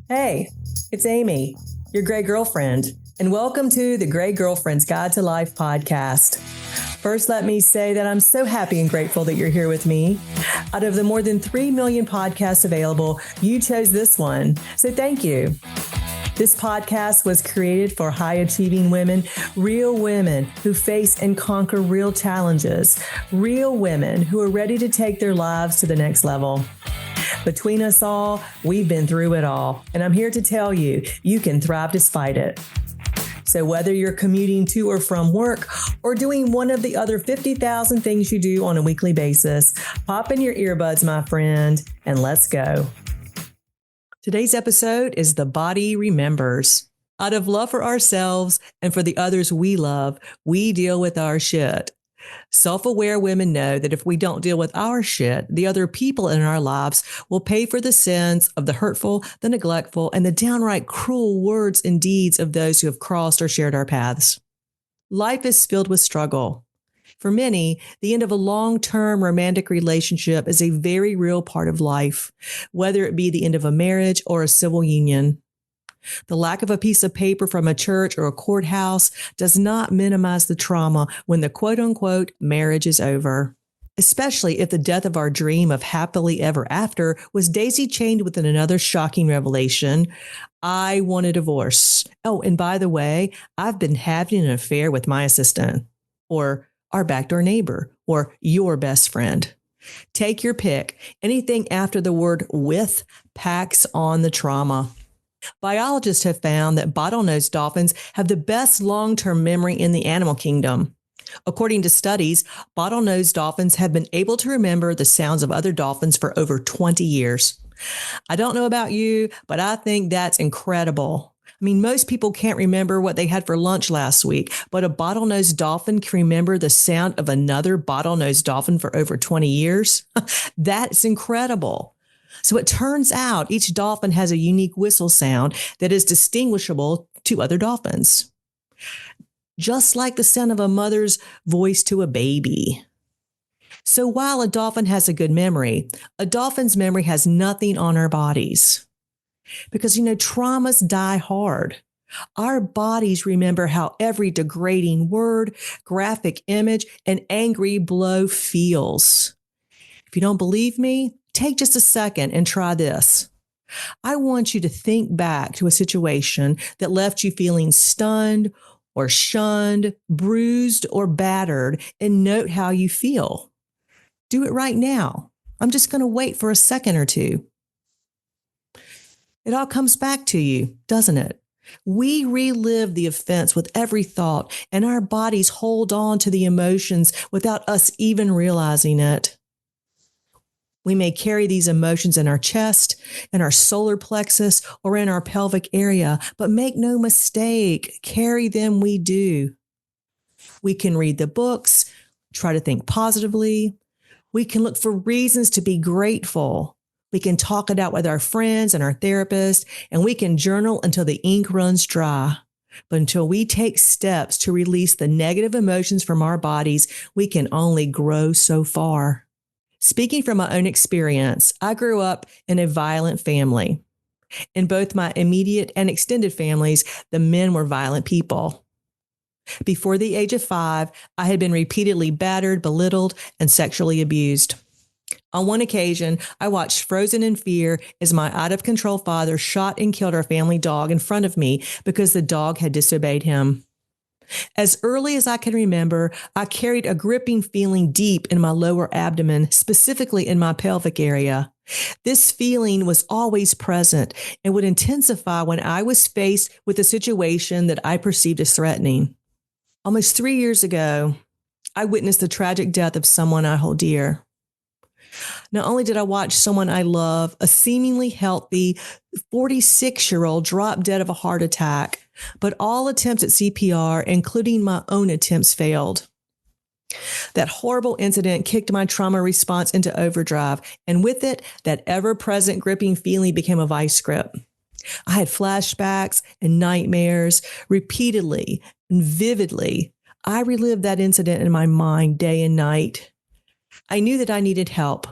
Hey, it's Amy, your Gray Girlfriend, and welcome to the Gray Girlfriend's Guide to Life podcast. First, let me say that I'm so happy and grateful that you're here with me. Out of the more than 3 million podcasts available, you chose this one, so thank you. This podcast was created for high-achieving women, real women who face and conquer real challenges, real women who are ready to take their lives to the next level. Between us all, we've been through it all, and I'm here to tell you, you can thrive despite it. So whether you're commuting to or from work or doing one of the other 50,000 things you do on a weekly basis, pop in your earbuds, my friend, and let's go. Today's episode is The Body Remembers. Out of love for ourselves and for the others we love, we deal with our shit. Self-aware women know that if we don't deal with our shit, the other people in our lives will pay for the sins of the hurtful, the neglectful, and the downright cruel words and deeds of those who have crossed or shared our paths. Life is filled with struggle. For many, the end of a long-term romantic relationship is a very real part of life, whether it be the end of a marriage or a civil union. The lack of a piece of paper from a church or a courthouse does not minimize the trauma when the quote-unquote marriage is over, especially if the death of our dream of happily ever after was daisy-chained with another shocking revelation. I want a divorce. Oh, and by the way, I've been having an affair with my assistant, or our backdoor neighbor, or your best friend. Take your pick. Anything after the word with packs on the trauma. Biologists have found that bottlenose dolphins have the best long-term memory in the animal kingdom. According to studies, bottlenose dolphins have been able to remember the sounds of other dolphins for over 20 years. I don't know about you, but I think that's incredible. I mean, most people can't remember what they had for lunch last week, but a bottlenose dolphin can remember the sound of another bottlenose dolphin for over 20 years. That's incredible. So it turns out each dolphin has a unique whistle sound that is distinguishable to other dolphins. Just like the sound of a mother's voice to a baby. So while a dolphin has a good memory, a dolphin's memory has nothing on our bodies. Because, traumas die hard. Our bodies remember how every degrading word, graphic image, and angry blow feels. If you don't believe me, take just a second and try this. I want you to think back to a situation that left you feeling stunned or shunned, bruised or battered, and note how you feel. Do it right now. I'm just going to wait for a second or two. It all comes back to you, doesn't it? We relive the offense with every thought, and our bodies hold on to the emotions without us even realizing it. We may carry these emotions in our chest, in our solar plexus, or in our pelvic area, but make no mistake, carry them we do. We can read the books, try to think positively. We can look for reasons to be grateful. We can talk it out with our friends and our therapist, and we can journal until the ink runs dry. But until we take steps to release the negative emotions from our bodies, we can only grow so far. Speaking from my own experience, I grew up in a violent family. In both my immediate and extended families, the men were violent people. Before the age of 5, I had been repeatedly battered, belittled, and sexually abused. On one occasion, I watched frozen in fear as my out-of-control father shot and killed our family dog in front of me because the dog had disobeyed him. As early as I can remember, I carried a gripping feeling deep in my lower abdomen, specifically in my pelvic area. This feeling was always present and would intensify when I was faced with a situation that I perceived as threatening. Almost 3 years ago, I witnessed the tragic death of someone I hold dear. Not only did I watch someone I love, a seemingly healthy 46-year-old, drop dead of a heart attack, but all attempts at CPR, including my own attempts, failed. That horrible incident kicked my trauma response into overdrive, and with it, that ever-present gripping feeling became a vice grip. I had flashbacks and nightmares repeatedly and vividly. I relived that incident in my mind day and night. I knew that I needed help.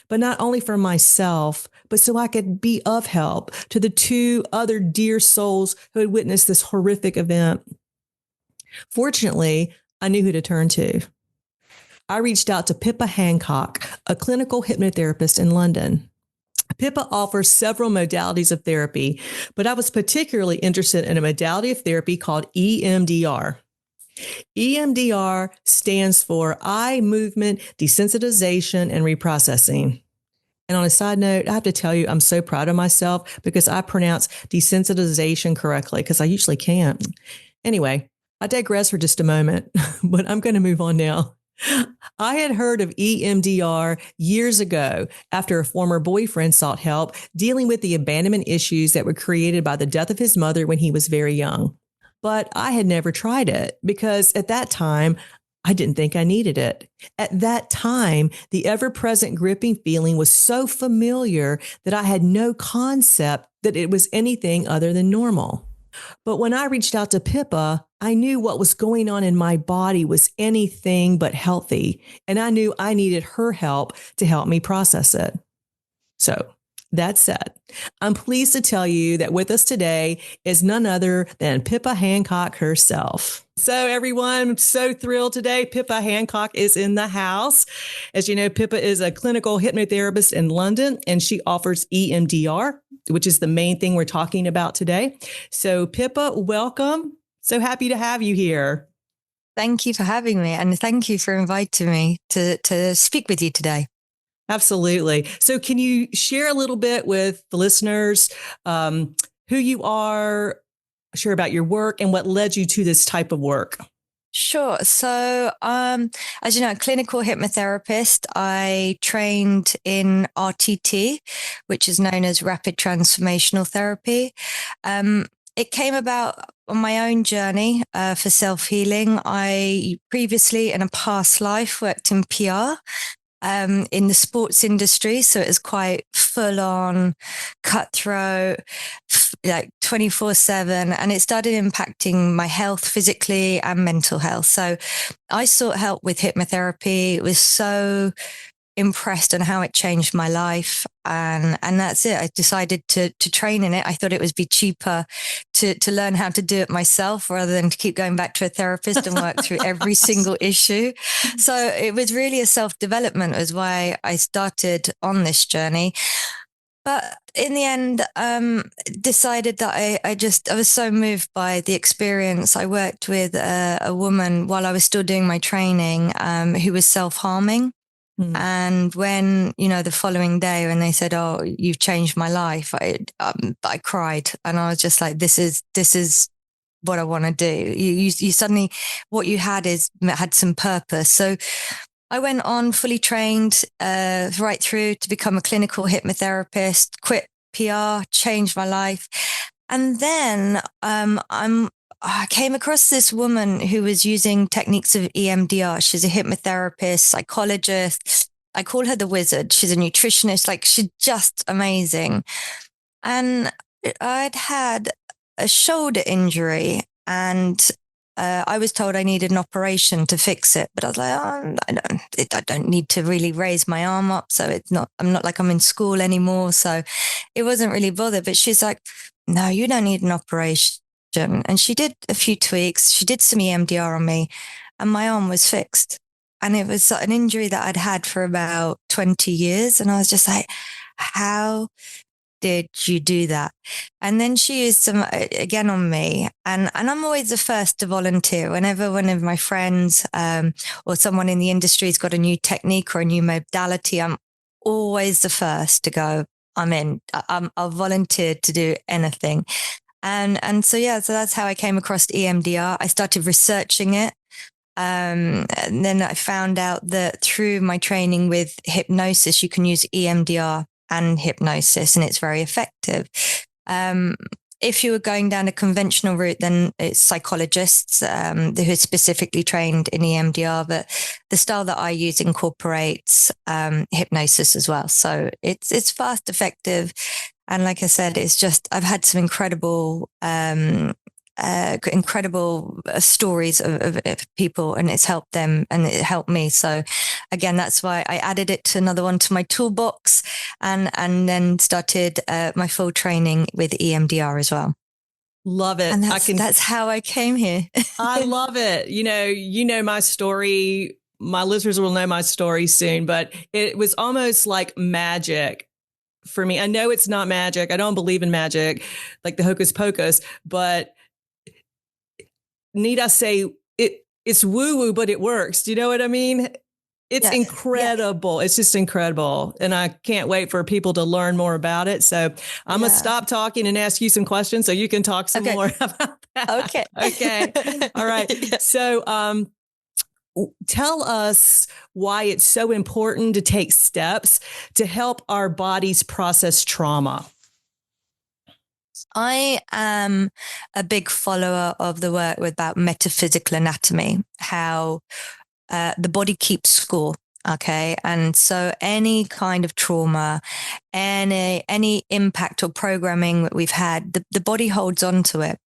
but not only for myself, but so I could be of help to the two other dear souls who had witnessed this horrific event. Fortunately, I knew who to turn to. I reached out to Pippa Hancock, a clinical hypnotherapist in London. Pippa offers several modalities of therapy, but I was particularly interested in a modality of therapy called EMDR. EMDR stands for eye movement desensitization and reprocessing. And on a side note, I have to tell you, I'm so proud of myself because I pronounce desensitization correctly because I usually can't. Anyway, I digress for just a moment, but I'm going to move on now. I had heard of EMDR years ago after a former boyfriend sought help dealing with the abandonment issues that were created by the death of his mother when he was very young. But I had never tried it because at that time, I didn't think I needed it. At that time, the ever present gripping feeling was so familiar that I had no concept that it was anything other than normal. But when I reached out to Pippa, I knew what was going on in my body was anything but healthy. And I knew I needed her help to help me process it. So that said, I'm pleased to tell you that with us today is none other than Pippa Hancock herself. So everyone, I'm so thrilled today. Pippa Hancock is in the house. As you know, Pippa is a clinical hypnotherapist in London, and she offers EMDR, which is the main thing we're talking about today. So Pippa, welcome. So happy to have you here. Thank you for having me, and thank you for inviting me to speak with you today. Absolutely. So can you share a little bit with the listeners who you are, share about your work and what led you to this type of work? Sure. So, as you know, clinical hypnotherapist, I trained in RTT, which is known as rapid transformational therapy. It came about on my own journey for self-healing. I previously, in a past life, worked in PR. In the sports industry. So it was quite full on, cutthroat, like 24/7. And it started impacting my health physically and mental health. So I sought help with hypnotherapy. It was so impressed on how it changed my life. And that's it. I decided to train in it. I thought it would be cheaper to learn how to do it myself rather than to keep going back to a therapist and work through every single issue. So it was really a self-development was why I started on this journey. But in the end, decided that I was so moved by the experience. I worked with a woman while I was still doing my training who was self-harming. And when, the following day when they said, "Oh, you've changed my life," I cried, and I was just like, this is what I want to do. You suddenly, what you had some purpose. So I went on fully trained, right through to become a clinical hypnotherapist, quit PR, changed my life. And then, I came across this woman who was using techniques of EMDR. She's a hypnotherapist, psychologist. I call her the wizard. She's a nutritionist. Like, she's just amazing. And I'd had a shoulder injury, and I was told I needed an operation to fix it. But I was like, oh, I don't need to really raise my arm up. So I'm not like I'm in school anymore. So it wasn't really bothered. But she's like, no, you don't need an operation. And she did a few tweaks. She did some EMDR on me, and my arm was fixed. And it was an injury that I'd had for about 20 years. And I was just like, how did you do that? And then she used some again on me. And I'm always the first to volunteer whenever one of my friends or someone in the industry has got a new technique or a new modality. I'm always the first to go, I'm in. I'll volunteer to do anything. And so that's how I came across EMDR. I started researching it. And then I found out that through my training with hypnosis, you can use EMDR and hypnosis, and it's very effective. If you were going down a conventional route, then it's psychologists who are specifically trained in EMDR, but the style that I use incorporates hypnosis as well. So it's fast, effective. And like I said, it's just, I've had some incredible incredible stories of people, and it's helped them and it helped me. So again, that's why I added it to another one to my toolbox, and then started my full training with EMDR as well. Love it. And that's how I came here. I love it. You know my story. My listeners will know my story soon, but it was almost like magic for me. I know it's not magic. I don't believe in magic, like the hocus pocus, but need I say it's woo woo, but it works. Do you know what I mean? It's incredible. Yeah. It's just incredible. And I can't wait for people to learn more about it. So I'm going to stop talking and ask you some questions so you can talk some more about that. Okay. Okay. All right. Yeah. So, tell us why it's so important to take steps to help our bodies process trauma. I am a big follower of the work about metaphysical anatomy, how the body keeps score. Okay. And so any kind of trauma, any impact or programming that we've had, the body holds on to it.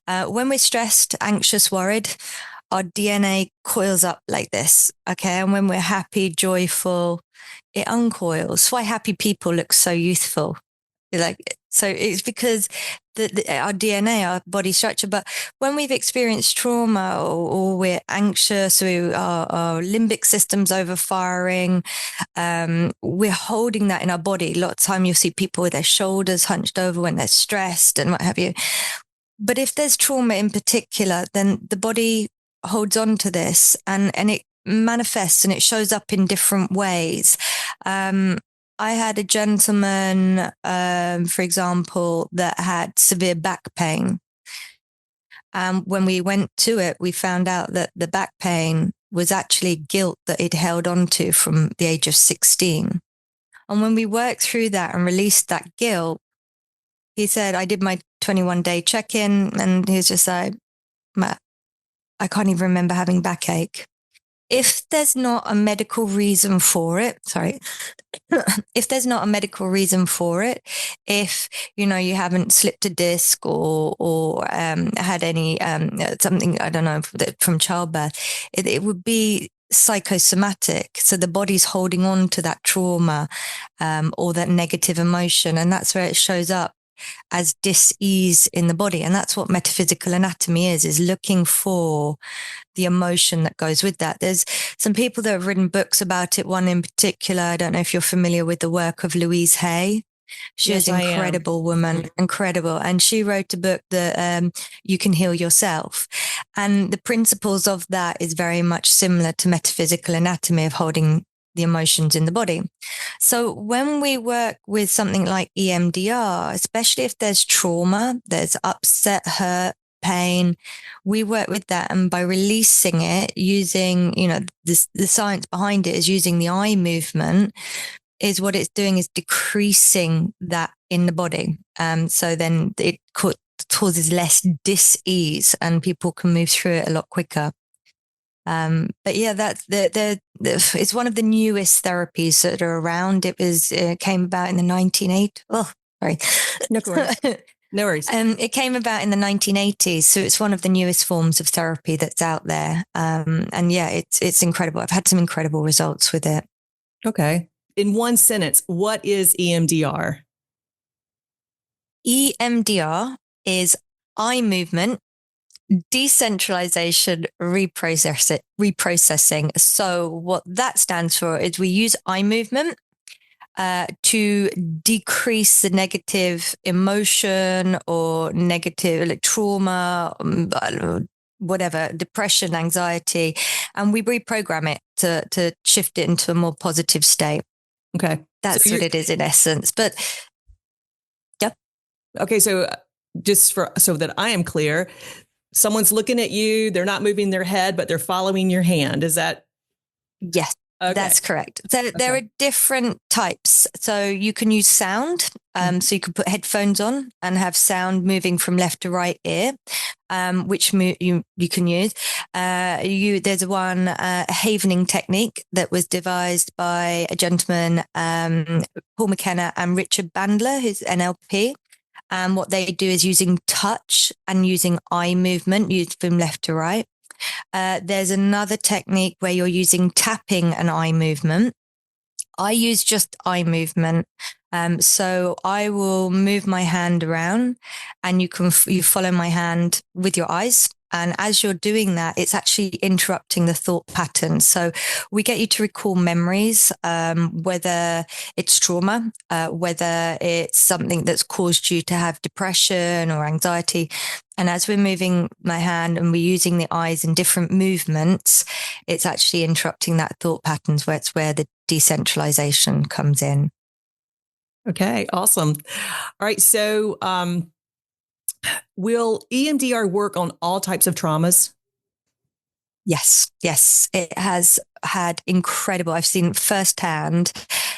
When we're stressed, anxious, worried, our DNA coils up like this. Okay. And when we're happy, joyful, it uncoils. That's why happy people look so youthful. So it's because our DNA, our body structure. But when we've experienced trauma or we're anxious, our limbic system's overfiring, we're holding that in our body. A lot of time you'll see people with their shoulders hunched over when they're stressed and what have you. But if there's trauma in particular, then the body holds on to this and it manifests and it shows up in different ways. I had a gentleman, for example, that had severe back pain. When we went to it, we found out that the back pain was actually guilt that he'd held on to from the age of 16. And when we worked through that and released that guilt, he said, I did my 21-day check-in, and he was just like, Matt, I can't even remember having backache. If there's not a medical reason for it, if there's not a medical reason for it, if, you haven't slipped a disc or had any, something, I don't know, from childbirth, it would be psychosomatic. So the body's holding on to that trauma, or that negative emotion. And that's where it shows up as dis-ease in the body. And that's what metaphysical anatomy is looking for the emotion that goes with that. There's some people that have written books about it. One in particular, I don't know if you're familiar with the work of Louise Hay. She is an incredible woman, incredible. And she wrote a book that You Can Heal Yourself. And the principles of that is very much similar to metaphysical anatomy of holding the emotions in the body. So when we work with something like EMDR, especially if there's trauma, there's upset, hurt, pain, we work with that. And by releasing it using, the science behind it is using the eye movement, is what it's doing is decreasing that in the body. So then it causes less dis-ease and people can move through it a lot quicker. But yeah, that's it's one of the newest therapies that are around. It came about in the 1980s. Oh, sorry. No worries. No worries. It came about in the 1980s. So it's one of the newest forms of therapy that's out there. And yeah, it's incredible. I've had some incredible results with it. Okay. In one sentence, what is EMDR? EMDR is eye movement decentralization reprocessing. So what that stands for is we use eye movement to decrease the negative emotion or negative trauma, whatever, depression, anxiety, and we reprogram it to shift it into a more positive state. Okay. That's what it is in essence. But yeah. Okay. So just so that I am clear, someone's looking at you, they're not moving their head, but they're following your hand. Is that? Yes, okay. That's correct. So there are different types. So you can use sound. So you can put headphones on and have sound moving from left to right ear, which you can use. There's one havening technique that was devised by a gentleman, Paul McKenna and Richard Bandler, who's NLP. And what they do is using touch and using eye movement, used from left to right. There's another technique where you're using tapping and eye movement. I use just eye movement. So I will move my hand around and you follow my hand with your eyes. And as you're doing that, it's actually interrupting the thought pattern. So we get you to recall memories, whether it's trauma, whether it's something that's caused you to have depression or anxiety. And as we're moving my hand and we're using the eyes in different movements, it's actually interrupting that thought patterns where it's where the decentralization comes in. Okay, awesome. All right. So, will EMDR work on all types of traumas? Yes, yes. It has had incredible, I've seen firsthand,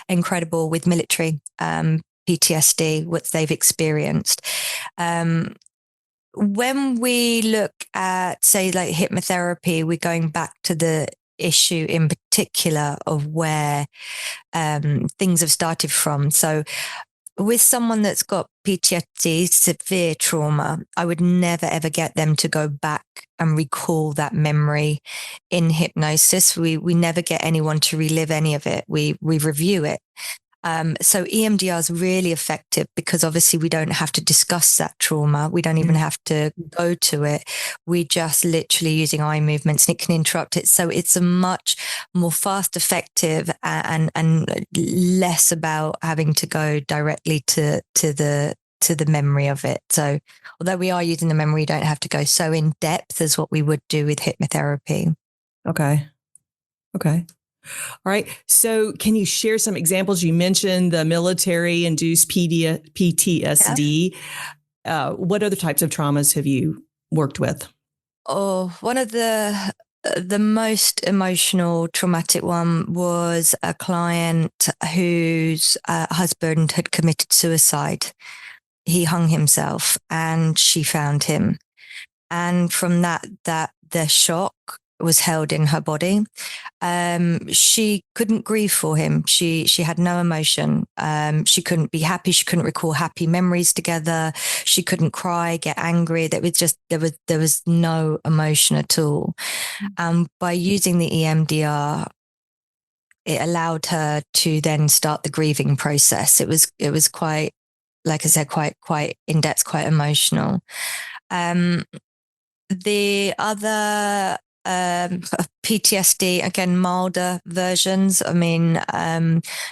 incredible with military PTSD, what they've experienced. When we look at, say, like hypnotherapy, we're going back to the issue in particular of where things have started from. So with someone that's got PTSD, severe trauma, I would never ever get them to go back and recall that memory in hypnosis. We never get anyone to relive any of it. We review it. So EMDR is really effective because obviously we don't have to discuss that trauma. We don't even have to go to it. We just literally using eye movements and it can interrupt it. So it's a much more fast, effective and less about having to go directly to the memory of it. So although we are using the memory, we don't have to go so in depth as what we would do with hypnotherapy. Okay. Okay. All right. So, can you share some examples? You mentioned the military induced PTSD. Yeah. What other types of traumas have you worked with? Oh, one of the most emotional, traumatic one was a client whose husband had committed suicide. He hung himself, and she found him. And from that, the shock was held in her body. She couldn't grieve for him. She had no emotion. She couldn't be happy. She couldn't recall happy memories together. She couldn't cry, get angry. There was no emotion at all. By using the EMDR, it allowed her to then start the grieving process. It was quite, like I said, quite in depth, quite emotional. The other PTSD, again, milder versions. I mean,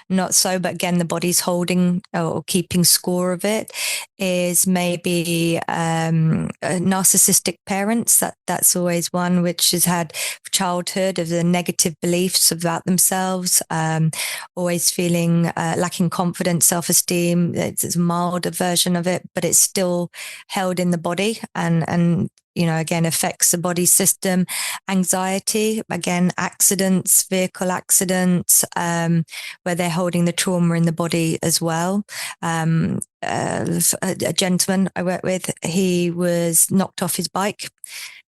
not so, but again, the body's holding or keeping score of it is maybe narcissistic parents. That's always one which has had childhood of the negative beliefs about themselves, always feeling lacking confidence, self-esteem. It's a milder version of it, but it's still held in the body and again, affects the body system. Anxiety, again, accidents, vehicle accidents, where they're holding the trauma in the body as well. A gentleman I worked with, he was knocked off his bike.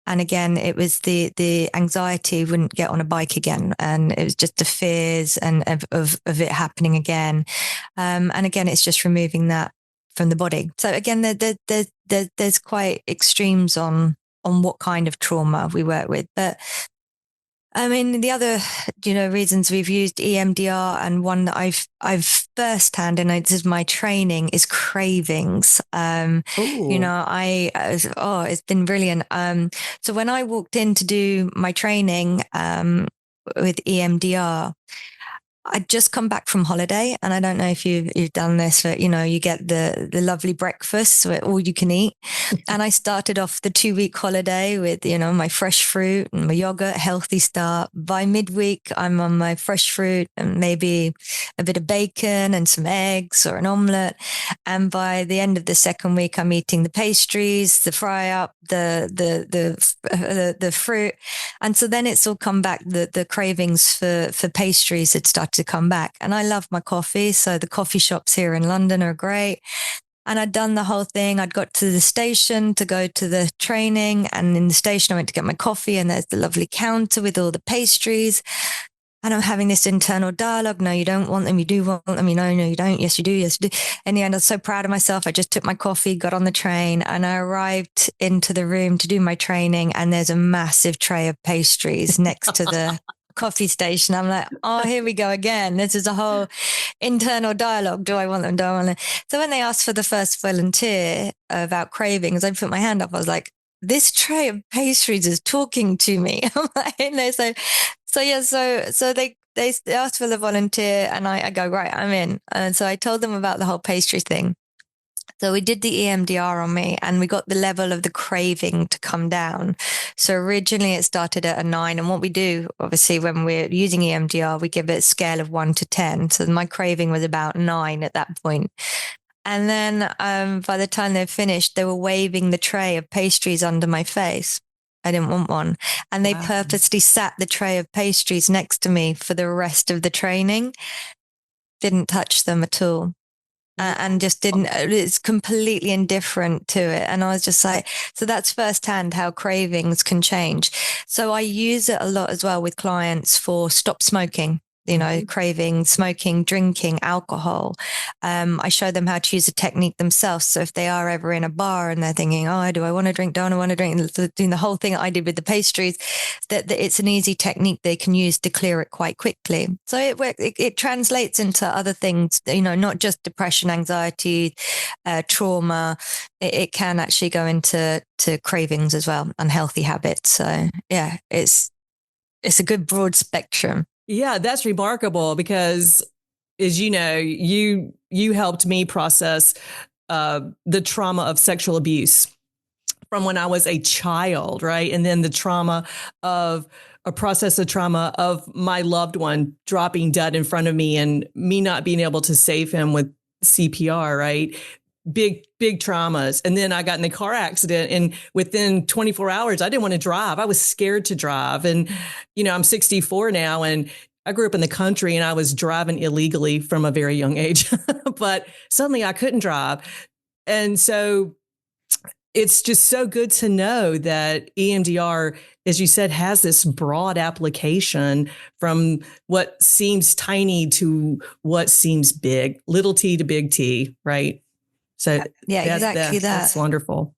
And again, it was the anxiety, wouldn't get on a bike again. And it was just the fears and of it happening again. And again, it's just removing that from the body. So again, there's quite extremes on what kind of trauma we work with. But I mean, the other, reasons we've used EMDR, and one that I've firsthand, and this is my training, is cravings. It's been brilliant. So when I walked in to do my training with EMDR, I'd just come back from holiday, and I don't know if you've done this, but you get the lovely breakfast where all you can eat. And I started off the 2-week holiday with my fresh fruit and my yogurt, healthy start. By midweek, I'm on my fresh fruit and maybe a bit of bacon and some eggs or an omelette. And by the end of the second week, I'm eating the pastries, the fry up, the fruit. And so then it's all come back. The cravings for pastries had started to come back. And I love my coffee. So the coffee shops here in London are great. And I'd done the whole thing. I'd got to the station to go to the training. And in the station, I went to get my coffee, and there's the lovely counter with all the pastries. And I'm having this internal dialogue. No, you don't want them. You do want them. You know, no, you don't. Yes, you do. Yes, you do. In the end, I was so proud of myself. I just took my coffee, got on the train, and I arrived into the room to do my training. And there's a massive tray of pastries next to the coffee station. I'm like, oh, here we go again. This is a whole internal dialogue. Do I want them? Do I want them? So when they asked for the first volunteer about cravings, I put my hand up. I was like, this tray of pastries is talking to me. And they say, so they asked for the volunteer, and I go, right, I'm in. And so I told them about the whole pastry thing. So we did the EMDR on me, and we got the level of the craving to come down. So originally it started at a 9. And what we do, obviously, when we're using EMDR, we give it a scale of 1 to 10. So my craving was about 9 at that point. And then by the time they finished, they were waving the tray of pastries under my face. I didn't want one. And they purposely sat the tray of pastries next to me for the rest of the training, didn't touch them at all. And just didn't, it's completely indifferent to it. And I was just like, so that's firsthand how cravings can change. So I use it a lot as well with clients for stop smoking. You know, craving, smoking, drinking, alcohol. I show them how to use a technique themselves. So if they are ever in a bar and they're thinking, oh, do I want to drink? Don't I want to drink? Doing the whole thing I did with the pastries, that it's an easy technique they can use to clear it quite quickly. So it translates into other things, you know, not just depression, anxiety, trauma. It can actually go into cravings as well, unhealthy habits. So yeah, it's a good broad spectrum. Yeah, that's remarkable because, as you know, you helped me process the trauma of sexual abuse from when I was a child, right? And then the trauma of a process of trauma of my loved one dropping dead in front of me and me not being able to save him with CPR, right? Big traumas. And then I got in a car accident, and within 24 hours, I didn't want to drive. I was scared to drive. And, you know, I'm 64 now, and I grew up in the country, and I was driving illegally from a very young age, but suddenly I couldn't drive. And so it's just so good to know that EMDR, as you said, has this broad application from what seems tiny to what seems big, little t to big T, right? So yeah, exactly that's wonderful.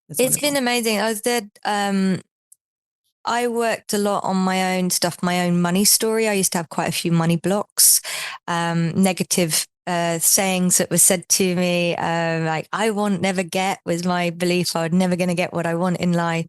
It's been amazing. I was there. I worked a lot on my own stuff, my own money story. I used to have quite a few money blocks, negative sayings that were said to me, like "I want, never get" was my belief. I was never going to get what I want in life.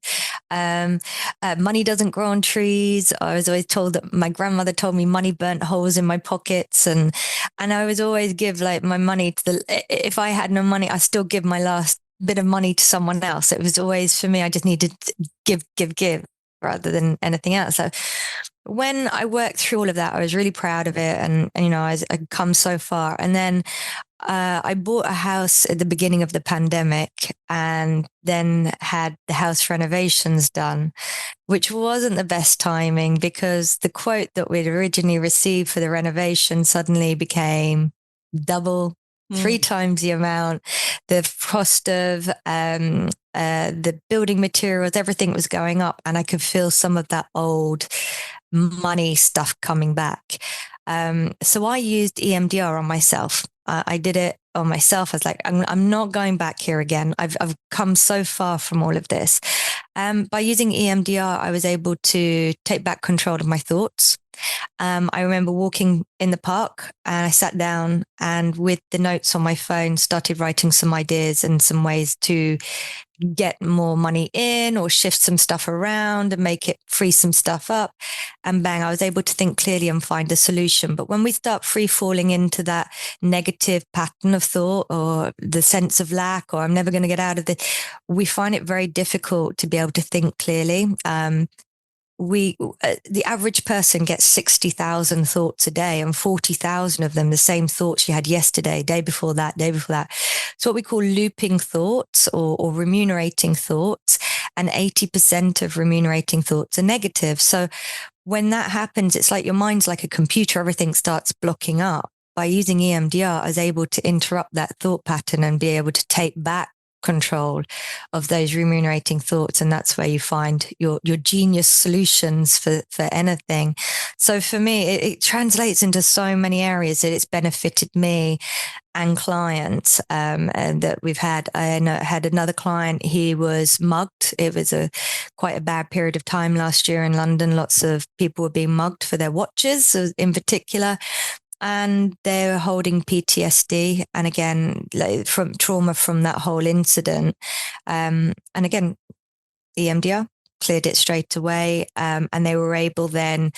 Money doesn't grow on trees. I was always told that my grandmother told me money burnt holes in my pockets, and I was always give like my money to the. If I had no money, I still give my last bit of money to someone else. It was always for me. I just needed to give rather than anything else. So when I worked through all of that, I was really proud of it. And you know, I'd come so far. And then I bought a house at the beginning of the pandemic, and then had the house renovations done, which wasn't the best timing because the quote that we'd originally received for the renovation suddenly became double, 3 times the amount. The cost of the building materials, everything was going up, and I could feel some of that old money stuff coming back. So I used EMDR on myself. I did it on myself. I was like, I'm not going back here again. I've come so far from all of this. By using EMDR, I was able to take back control of my thoughts. I remember walking in the park, and I sat down and with the notes on my phone started writing some ideas and some ways to get more money in or shift some stuff around and make it free some stuff up. And bang, I was able to think clearly and find a solution. But when we start free falling into that negative pattern of thought or the sense of lack, or I'm never going to get out of this, we find it very difficult to be able to think clearly. The average person gets 60,000 thoughts a day, and 40,000 of them the same thoughts you had yesterday, day before that, day before that. It's what we call looping thoughts or remunerating thoughts, and 80% of remunerating thoughts are negative. So when that happens, it's like your mind's like a computer, everything starts blocking up. By using EMDR, I was able to interrupt that thought pattern and be able to take back control of those remunerating thoughts. And that's where you find your genius solutions for anything. So for me, it translates into so many areas that it's benefited me and clients, and that we've had. I had another client. He was mugged. It was quite a bad period of time last year in London. Lots of people were being mugged for their watches, in particular, and they were holding PTSD. And again, like, from trauma from that whole incident. And again, EMDR cleared it straight away, and they were able then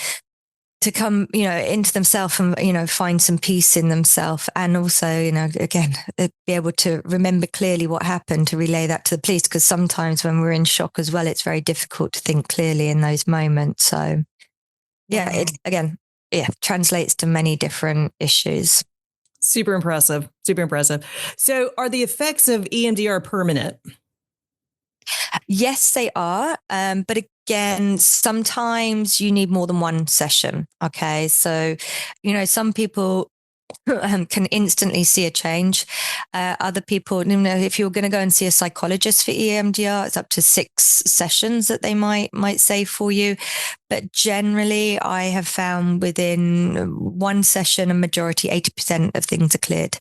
to come, into themselves and, find some peace in themselves. And also, again, be able to remember clearly what happened, to relay that to the police. Because sometimes when we're in shock as well, it's very difficult to think clearly in those moments. So yeah, Wow. translates to many different issues. Super impressive. Super impressive. So are the effects of EMDR permanent? Yes, they are. But again, sometimes you need more than one session. Okay. So, some people can instantly see a change. Other people, if you're going to go and see a psychologist for EMDR, it's up to 6 sessions that they might say for you. But generally, I have found within one session, a majority, 80% of things are cleared.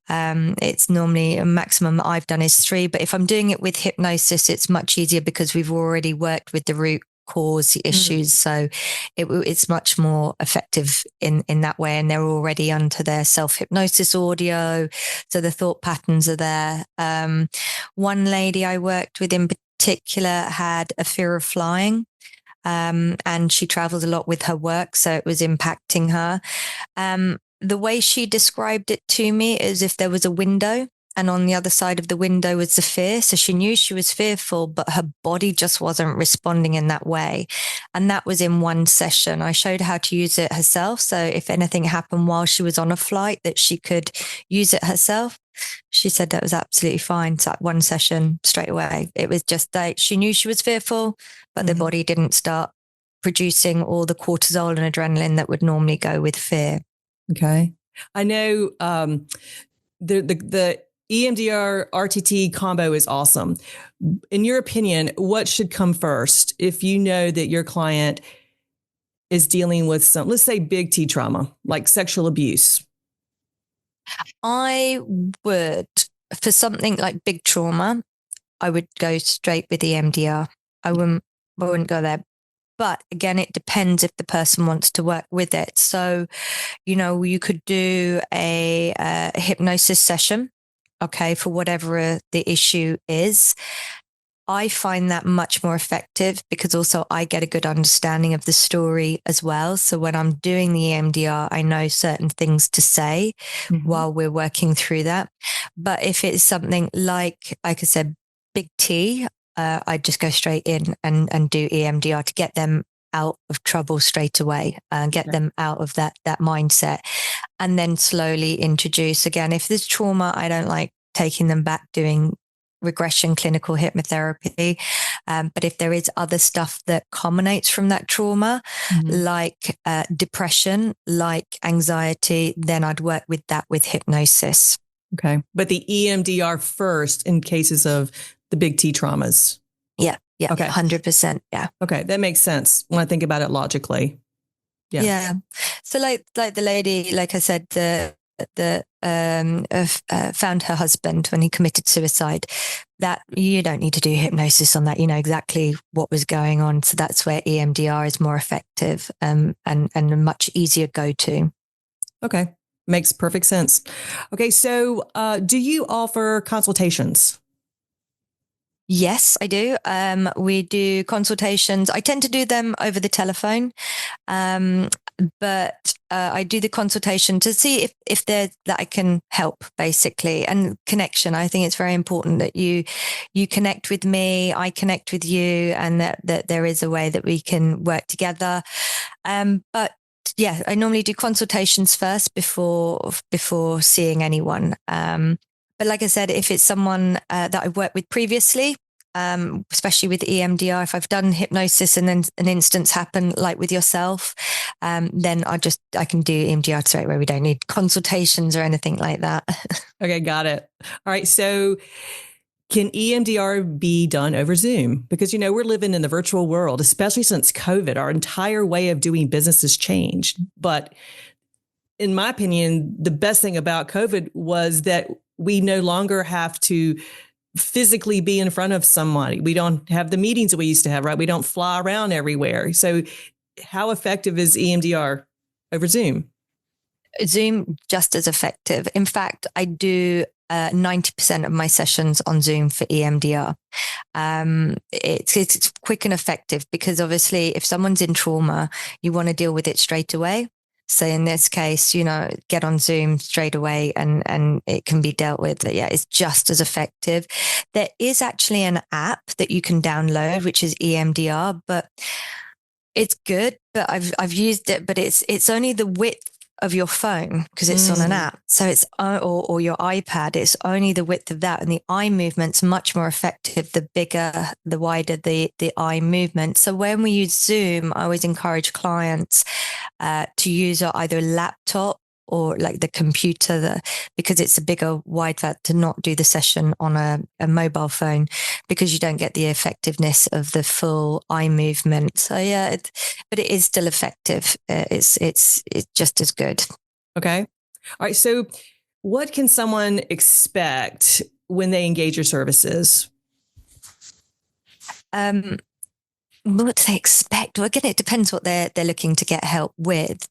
It's normally a maximum I've done is 3. But if I'm doing it with hypnosis, it's much easier because we've already worked with the root cause issues. So it's much more effective in that way. And they're already onto their self-hypnosis audio. So the thought patterns are there. One lady I worked with in particular had a fear of flying. And she traveled a lot with her work, so it was impacting her. The way she described it to me is if there was a window, and on the other side of the window was the fear. So she knew she was fearful, but her body just wasn't responding in that way. And that was in one session. I showed her how to use it herself. So if anything happened while she was on a flight, that she could use it herself. She said that was absolutely fine. So that one session straight away. It was just that she knew she was fearful, but the body didn't start producing all the cortisol and adrenaline that would normally go with fear. Okay. I know the EMDR RTT combo is awesome. In your opinion, what should come first if you know that your client is dealing with some, let's say, big T trauma, like sexual abuse? I would, for something like big trauma, I would go straight with EMDR. I wouldn't go there. But again, it depends if the person wants to work with it. So, you could do a hypnosis session, okay, for whatever the issue is. I find that much more effective because also I get a good understanding of the story as well. So when I'm doing the EMDR, I know certain things to say while we're working through that. But if it's something like I said, big T, I just go straight in and do EMDR to get them out of trouble straight away and get them out of that mindset, and then slowly introduce again. If there's trauma, I don't like taking them back doing regression clinical hypnotherapy. But if there is other stuff that culminates from that trauma, like depression, like anxiety, then I'd work with that with hypnosis. Okay. But the EMDR first in cases of the big T traumas. Yeah. Yeah. Okay. 100%. Yeah. Okay. That makes sense when I think about it logically. Yeah. Yeah. So like the lady, like I said, found her husband when he committed suicide. That you don't need to do hypnosis on that. You know exactly what was going on. So that's where EMDR is more effective, and a much easier go-to. Okay. Makes perfect sense. Okay. So do you offer consultations? Yes, I do. We do consultations. I tend to do them over the telephone. But I do the consultation to see if that I can help, basically, and connection. I think it's very important that you connect with me, I connect with you, and that there is a way that we can work together. But yeah, I normally do consultations first before seeing anyone. But like I said, if it's someone that I've worked with previously, especially with EMDR, if I've done hypnosis and then an instance happened like with yourself, then I can do EMDR straight away. We don't need consultations or anything like that. Okay, got it. All right. So Can EMDR be done over Zoom? Because, we're living in the virtual world, especially since COVID. Our entire way of doing business has changed. But in my opinion, the best thing about COVID was that we no longer have to physically be in front of somebody. We don't have the meetings that we used to have, right? We don't fly around everywhere. So how effective is EMDR over Zoom? Zoom, just as effective. In fact, I do 90% of my sessions on Zoom for EMDR. It's quick and effective because obviously if someone's in trauma, you want to deal with it straight away. So in this case, get on Zoom straight away and it can be dealt with. But yeah, it's just as effective. There is actually an app that you can download, which is EMDR, but it's good. But I've used it, but it's only the width of your phone because it's on an app. So it's, or your iPad, it's only the width of that. And the eye movement's much more effective, the bigger, the wider the eye movement. So when we use Zoom, I always encourage clients to use either a laptop or like the computer, because it's a bigger wide that to not do the session on a mobile phone because you don't get the effectiveness of the full eye movement. So yeah, but it is still effective. It's just as good. Okay. All right. So what can someone expect when they engage your services? What do they expect? Well, again, it depends what they're looking to get help with.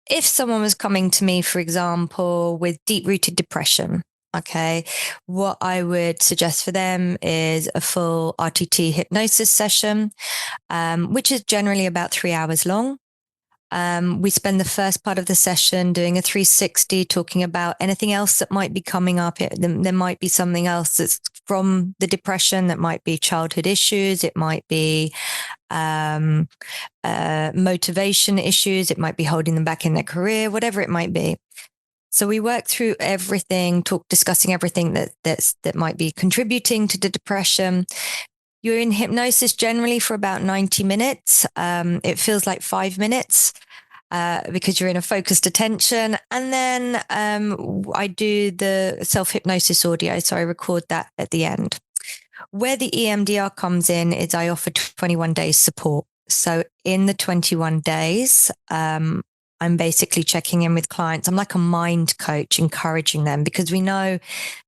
If someone was coming to me, for example, with deep-rooted depression, okay, what I would suggest for them is a full RTT hypnosis session, which is generally about 3 hours long. We spend the first part of the session doing a 360, talking about anything else that might be coming up. There might be something else that's from the depression. That might be childhood issues. It might be motivation issues. It might be holding them back in their career, whatever it might be. So we work through everything, discussing everything that might be contributing to the depression. You're in hypnosis generally for about 90 minutes. It feels like 5 minutes because you're in a focused attention. And then I do the self-hypnosis audio, so I record that at the end. Where the EMDR comes in is I offer 21 days support. So in the 21 days, I'm basically checking in with clients. I'm like a mind coach, encouraging them, because we know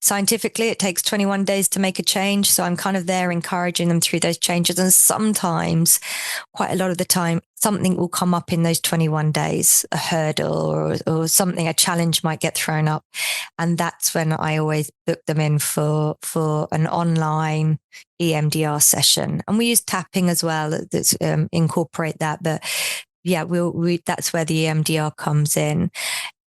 scientifically it takes 21 days to make a change. So I'm kind of there encouraging them through those changes. And sometimes, quite a lot of the time, something will come up in those 21 days, a hurdle or something, a challenge might get thrown up. And that's when I always book them in for an online EMDR session. And we use tapping as well, that's incorporate that. But yeah, that's where the EMDR comes in.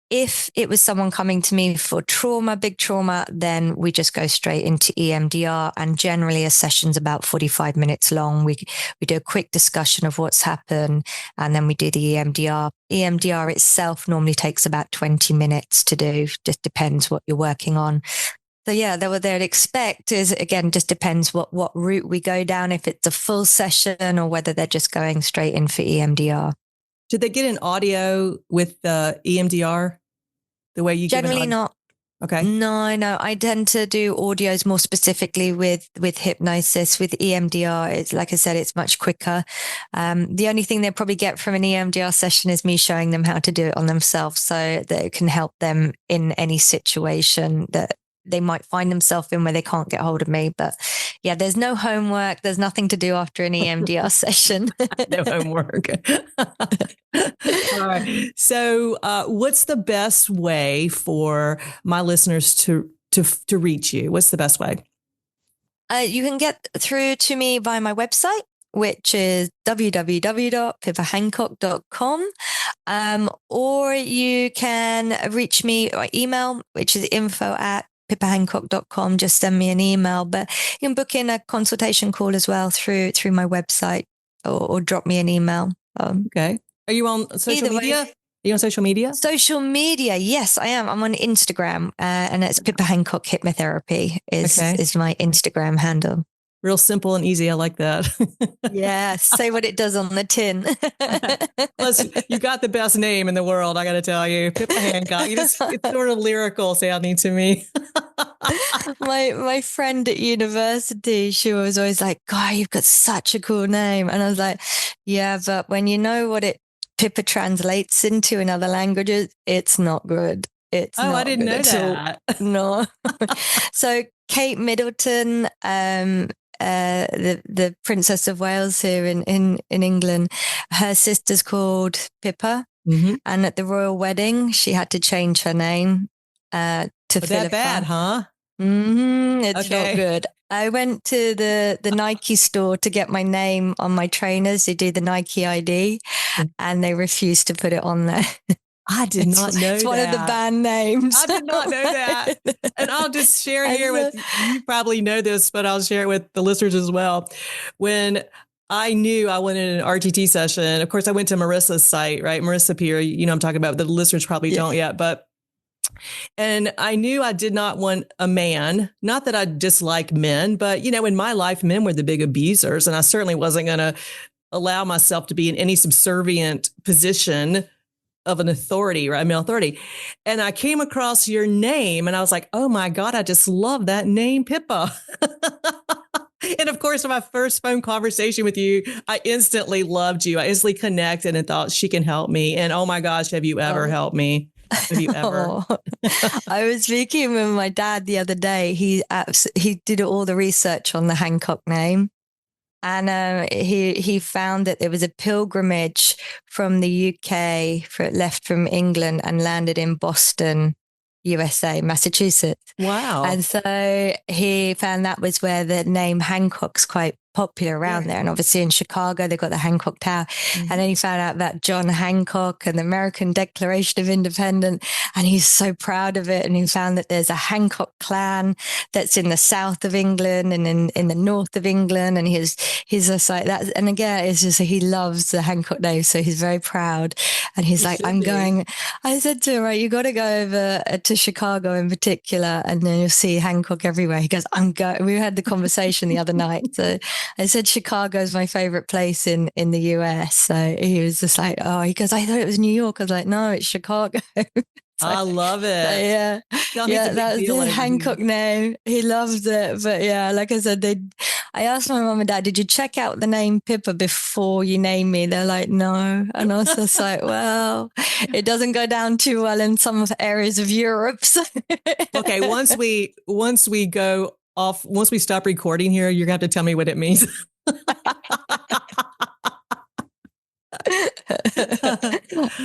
If it was someone coming to me for trauma, big trauma, then we just go straight into EMDR. And generally a session's about 45 minutes long. We do a quick discussion of what's happened, and then we do the EMDR. EMDR itself normally takes about 20 minutes to do, just depends what you're working on. So yeah, what they'd expect is, again, just depends what route we go down, if it's a full session or whether they're just going straight in for EMDR. Did they get an audio with the EMDR the way you generally not? Okay. No. I tend to do audios more specifically with hypnosis. With EMDR, it's like I said, it's much quicker. The only thing they probably get from an EMDR session is me showing them how to do it on themselves, so that it can help them in any situation that they might find themselves in where they can't get hold of me. But yeah, there's no homework. There's nothing to do after an EMDR session. No homework. All right. So what's the best way for my listeners to reach you? What's the best way? You can get through to me via my website, which is www.pippahancock.com. Or you can reach me by email, which is info@pippahancock.com. Just send me an email, but you can book in a consultation call as well through my website, or drop me an email. Okay. Are you on social media? Are you on social media? Social media, yes, I am. I'm on Instagram, and it's Pippa Hancock Hypnotherapy is my Instagram handle. Real simple and easy. I like that. Yeah, say what it does on the tin. Plus, you got the best name in the world, I got to tell you. Pippa Hancock. It's sort of lyrical sounding to me. My friend at university, she was always like, God, you've got such a cool name. And I was like, yeah, but when you know what Pippa translates into in other languages, it's not good. It's I not didn't good know at all. that. No. So Kate Middleton, the Princess of Wales here in England, her sister's called Pippa. Mm-hmm. And at the royal wedding, she had to change her name to But Philippa. that bad, huh? It's Okay. not good. I went to the Nike store to get my name on my trainers. They do the Nike ID, and they refused to put it on there. I did not know it's that. one of the band names. I did not know that. And I'll just share here with you, probably know this, but I'll share it with the listeners as well. When I knew I went in an RTT session, of course, I went to Marissa's site, right? Marissa Peer, I'm talking about, the listeners probably don't yet, and I knew I did not want a man, not that I dislike men, but, in my life, men were the big abusers. And I certainly wasn't going to allow myself to be in any subservient position of an authority, right? Male authority. And I came across your name and I was like, oh my God, I just love that name, Pippa. And of course, my first phone conversation with you, I instantly loved you. I instantly connected and thought she can help me. And oh my gosh, have you ever helped me? Have you ever? I was speaking with my dad the other day. He did all the research on the Hancock name. And he found that there was a pilgrimage from the UK left from England and landed in Boston, USA, Massachusetts. Wow. And so he found that was where the name Hancock's quite popular around there. And obviously in Chicago, they've got the Hancock Tower. Mm-hmm. And then he found out about John Hancock and the American Declaration of Independence. And he's so proud of it. And he found that there's a Hancock clan that's in the south of England and in the north of England. And he's just like that. And again, it's just, he loves the Hancock name. So he's very proud. And he's like, I said to him, right, you got to go over to Chicago in particular, and then you'll see Hancock everywhere. He goes, I'm going. We had the conversation the other night. So I said, Chicago is my favorite place in the US. So he was just like, oh, he goes, I thought it was New York. I was like, no, it's Chicago. So, I love it. So yeah, that was the Hancock name. He loves it. But yeah, like I said, I asked my mom and dad, did you check out the name Pippa before you named me? They're like, no. And I was just like, well, it doesn't go down too well in some areas of Europe. So. Okay, once we stop recording here, you're going to have to tell me what it means.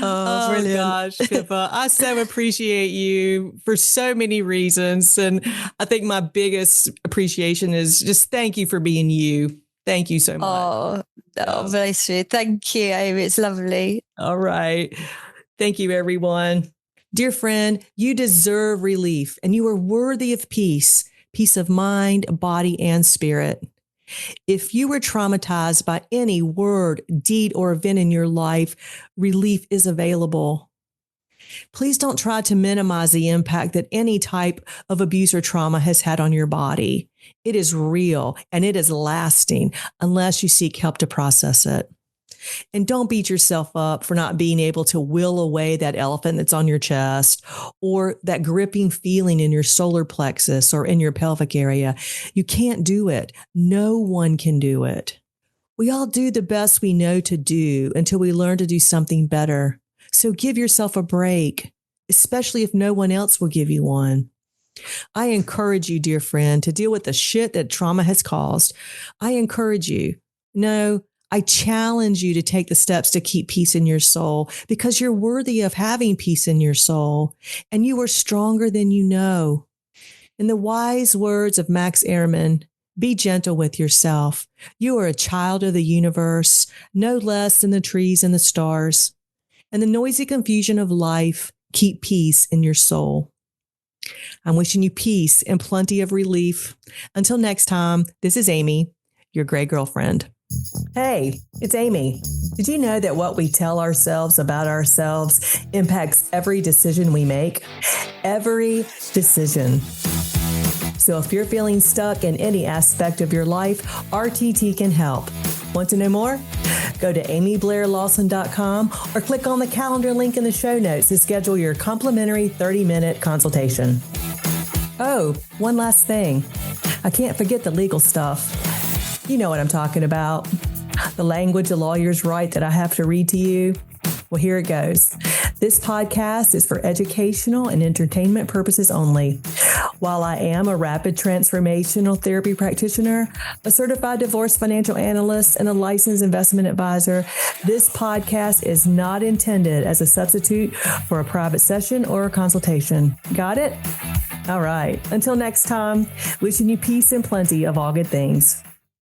Oh gosh, Pippa, I so appreciate you for so many reasons. And I think my biggest appreciation is just thank you for being you. Thank you so much. Oh, very sweet. Thank you, Amy. It's lovely. All right. Thank you, everyone. Dear friend, you deserve relief and you are worthy of peace of mind, body, and spirit. If you were traumatized by any word, deed, or event in your life, relief is available. Please don't try to minimize the impact that any type of abuse or trauma has had on your body. It is real and it is lasting unless you seek help to process it. And don't beat yourself up for not being able to will away that elephant that's on your chest or that gripping feeling in your solar plexus or in your pelvic area. You can't do it. No one can do it. We all do the best we know to do until we learn to do something better. So give yourself a break, especially if no one else will give you one. I encourage you, dear friend, to deal with the shit that trauma has caused. I encourage you. No, I challenge you to take the steps to keep peace in your soul because you're worthy of having peace in your soul and you are stronger than you know. In the wise words of Max Ehrman, be gentle with yourself. You are a child of the universe, no less than the trees and the stars. In the noisy confusion of life, keep peace in your soul. I'm wishing you peace and plenty of relief. Until next time, this is Amy, your gray girlfriend. Hey, it's Amy. Did you know that what we tell ourselves about ourselves impacts every decision we make? Every decision. So if you're feeling stuck in any aspect of your life, RTT can help. Want to know more? Go to amyblairlawson.com or click on the calendar link in the show notes to schedule your complimentary 30-minute consultation. Oh, one last thing. I can't forget the legal stuff. You know what I'm talking about. The language the lawyers write that I have to read to you. Well, here it goes. This podcast is for educational and entertainment purposes only. While I am a rapid transformational therapy practitioner, a certified divorce financial analyst, and a licensed investment advisor, this podcast is not intended as a substitute for a private session or a consultation. Got it? All right. Until next time, wishing you peace and plenty of all good things.